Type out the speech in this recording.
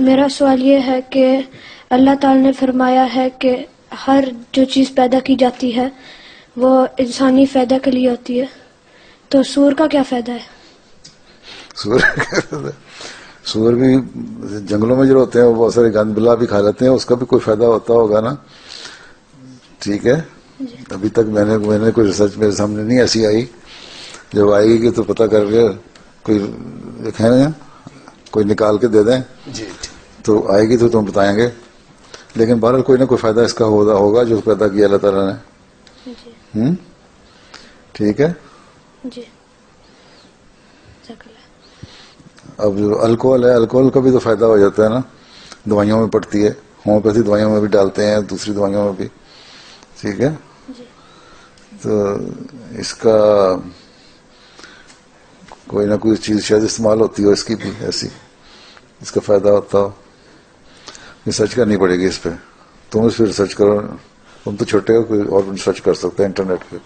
میرا سوال یہ ہے کہ اللہ تعالی نے فرمایا ہے کہ ہر جو چیز پیدا کی جاتی ہے وہ انسانی فائدہ کے لیے ہوتی ہے، تو سور کا کیا فائدہ ہے؟ سور بھی جنگلوں میں جو ہوتے ہیں وہ بہت سارے گند بلا بھی کھا لیتے ہیں، اس کا بھی کوئی فائدہ ہوتا ہوگا نا. ٹھیک ہے، ابھی تک میں نے کوئی ریسرچ میرے سامنے نہیں ایسی آئی. جب آئے گی تو پتہ کر کے کوئی ہے نا کوئی نکال کے دے دیں جی تو آئے گی تو تم بتائیں گے. لیکن بہرحال کوئی نہ کوئی فائدہ اس کا ہوگا جو پیدا کیا اللہ تعالیٰ نے. جی ٹھیک ہے. جی اب جو الکوہل ہے، الکوہل کا بھی تو فائدہ ہو جاتا ہے نا، دوائیوں میں پڑتی ہے، ہومیوپیتھی دوائیوں میں بھی ڈالتے ہیں، دوسری دوائیوں میں بھی. ٹھیک ہے، تو اس کا کوئی نہ کوئی چیز شاید استعمال ہوتی ہو اس کی بھی ایسی، اس کا فائدہ ہوتا ہو. ریسرچ کرنی پڑے گی اس پہ. تم اس پہ ریسرچ کرو، تم تو چھوٹے ہو، کوئی اور ریسرچ کر سکتے ہیں انٹرنیٹ پہ.